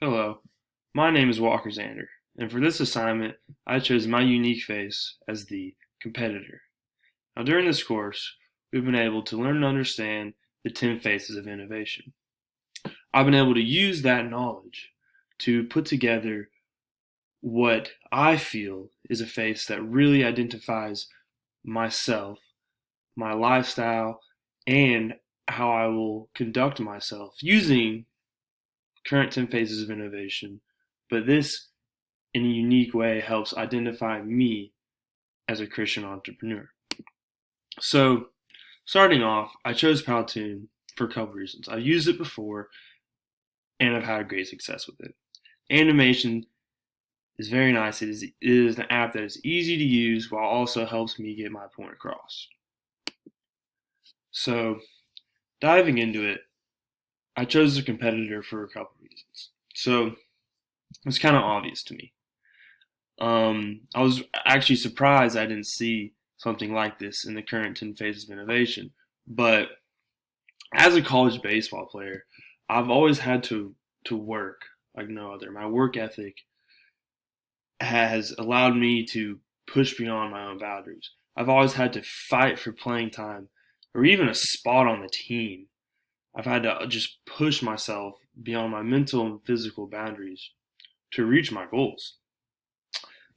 Hello, my name is Walker Zander, and for this assignment, I chose my unique face as the competitor. Now, during this course, we've been able to learn and understand the 10 phases of innovation. I've been able to use that knowledge to put together what I feel is a face that really identifies myself, my lifestyle, and how I will conduct myself using current 10 phases of innovation. But this in a unique way helps identify me as a Christian entrepreneur. So, starting off, I chose Powtoon for a couple reasons. I've used it before and I've had great success with it. Animation is very nice. It is an app that is easy to use while also helps me get my point across. So, diving into it, I chose a competitor for a couple reasons. So, it's kind of obvious to me. I was actually surprised I didn't see something like this in the current 10 phases of innovation. But as a college baseball player, I've always had to work like no other. My work ethic has allowed me to push beyond my own boundaries. I've always had to fight for playing time or even a spot on the team. I've had to just push myself beyond my mental and physical boundaries to reach my goals.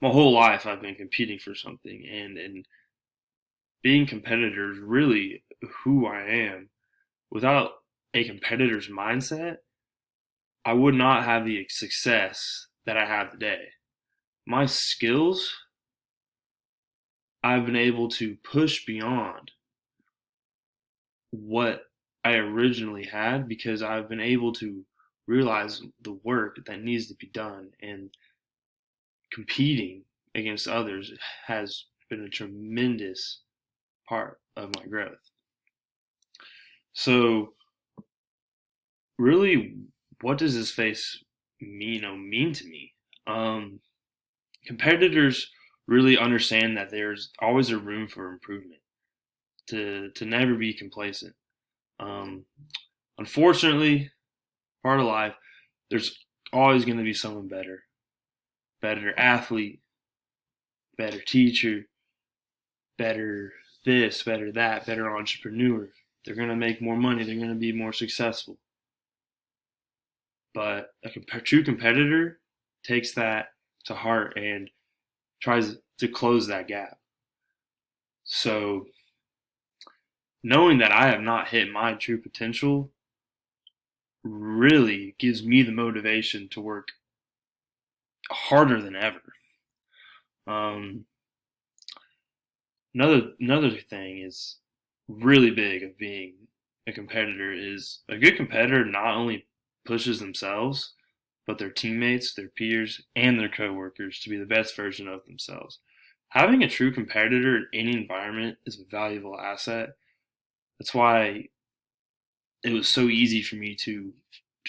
My whole life I've been competing for something, and being competitor is really who I am. Without a competitor's mindset, I would not have the success that I have today. My skills, I've been able to push beyond what I originally had because I've been able to realize the work that needs to be done, and competing against others has been a tremendous part of my growth. So, really, what does this face mean to me? Um, Competitors really understand that there's always a room for improvement, to never be complacent. Um, Unfortunately, part of life, there's always going to be someone better, better athlete, better teacher, better this, better that, better entrepreneur. They're going to make more money. They're going to be more successful. But a true competitor takes that to heart and tries to close that gap. So, knowing that I have not hit my true potential really gives me the motivation to work harder than ever. Um, another thing is really big of being a competitor is a good competitor not only pushes themselves but their teammates, their peers, and their coworkers to be the best version of themselves. Having a true competitor in any environment is a valuable asset. That's why it was so easy for me to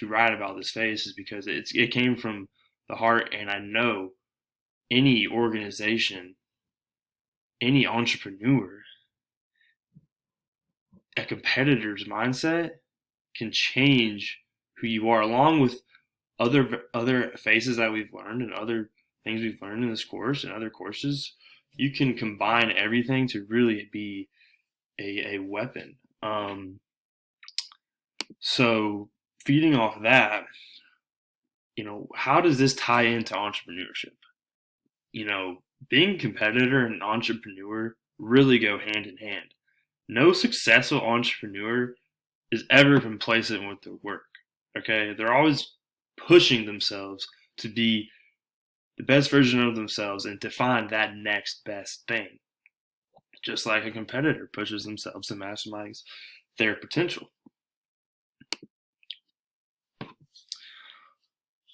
write about this face, is because it came from the heart, and I know any organization, any entrepreneur, a competitor's mindset can change who you are, along with other faces that we've learned and other things we've learned in this course and other courses. You can combine everything to really be a weapon. So feeding off that, how does this tie into entrepreneurship? Being a competitor and entrepreneur really go hand in hand. No successful entrepreneur is ever complacent with their work. Okay, they're always pushing themselves to be the best version of themselves and to find that next best thing. Just like a competitor pushes themselves to maximize their potential.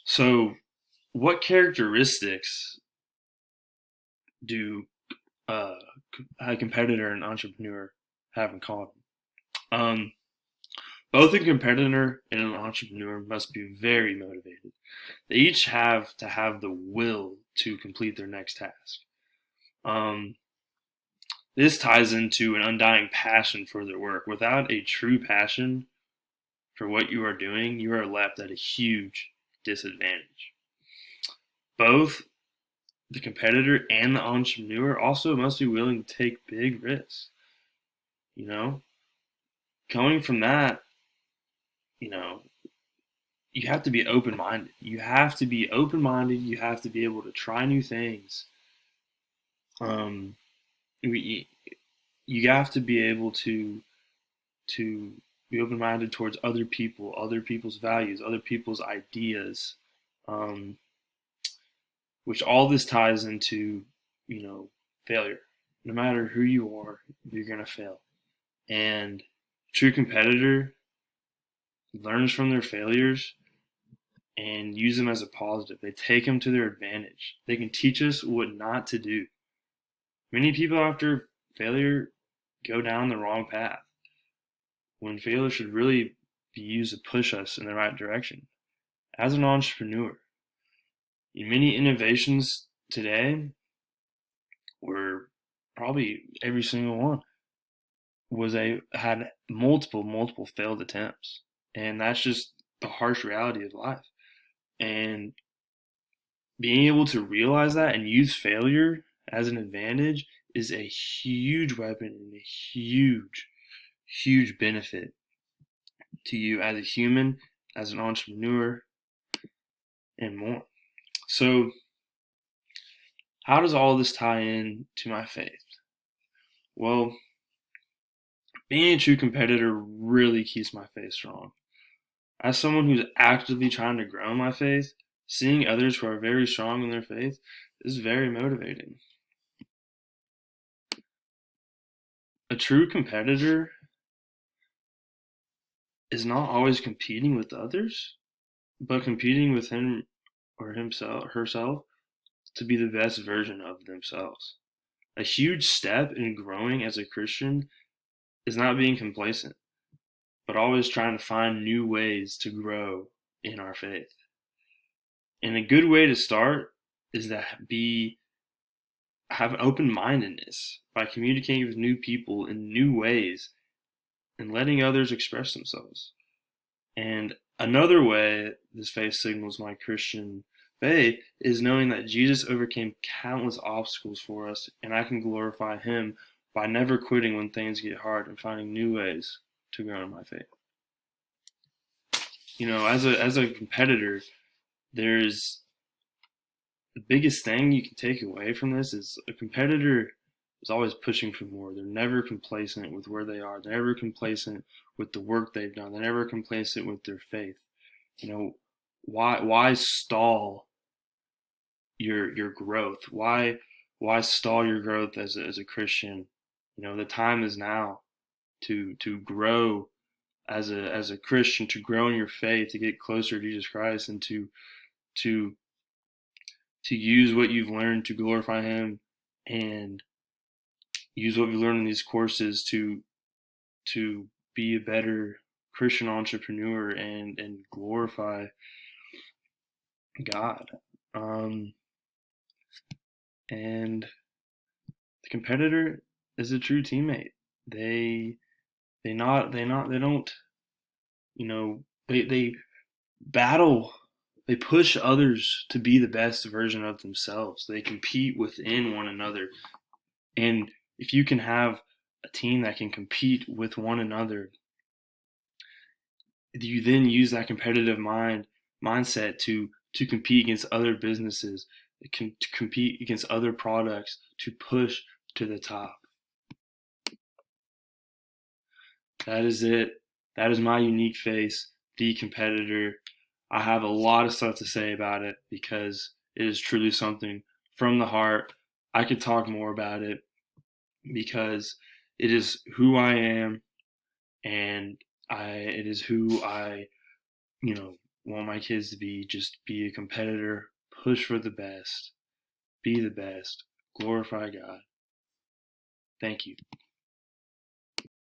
So, what characteristics do uh, a competitor and entrepreneur have in common? Um, Both a competitor and an entrepreneur must be very motivated. They each have to have the will to complete their next task. Um, this ties into an undying passion for their work. Without a true passion for what you are doing, you are left at a huge disadvantage. Both the competitor and the entrepreneur also must be willing to take big risks. You know, coming from that, you know, you have to be open minded. You have to be open minded. You have to be able to try new things. Um, we, you have to be able to be open minded towards other people, other people's values, other people's ideas, um, which all this ties into, failure. No matter who you are, you're gonna fail. And true competitor learns from their failures and use them as a positive. They take them to their advantage. They can teach us what not to do. Many people after failure go down the wrong path when failure should really be used to push us in the right direction. As an entrepreneur, many innovations today were probably every single one had multiple failed attempts. And that's just the harsh reality of life. And being able to realize that and use failure as an advantage is a huge weapon and a huge benefit to you as a human, as an entrepreneur, and more. So, how does all this tie in to my faith? Well, being a true competitor really keeps my faith strong. As someone who's actively trying to grow my faith, seeing others who are very strong in their faith is very motivating. A true competitor is not always competing with others, but competing with him or herself to be the best version of themselves. A huge step in growing as a Christian is not being complacent, but always trying to find new ways to grow in our faith. And a good way to start is to have open-mindedness by communicating with new people in new ways and letting others express themselves. And another way this faith signals my Christian faith is knowing that Jesus overcame countless obstacles for us, and I can glorify him by never quitting when things get hard and finding new ways to grow in my faith. As a competitor, there's the biggest thing you can take away from this is a competitor is always pushing for more. They're never complacent with where they are. They're never complacent with the work they've done. They're never complacent with their faith. Why stall your growth? Why stall your growth as a Christian? The time is now to grow as a Christian, to grow in your faith, to get closer to Jesus Christ, and to use what you've learned to glorify him, and use what we learned in these courses to be a better Christian entrepreneur and glorify God. And the competitor is a true teammate. They don't, they battle. They push others to be the best version of themselves. They compete within one another. And if you can have a team that can compete with one another, you then use that competitive mindset to compete against other businesses, to compete against other products, to push to the top. That is it. That is my unique face, the competitor. I have a lot of stuff to say about it because it is truly something from the heart. I could talk more about it because it is who I am, and it is who I, want my kids to be. Just be a competitor, push for the best, be the best, glorify God. Thank you.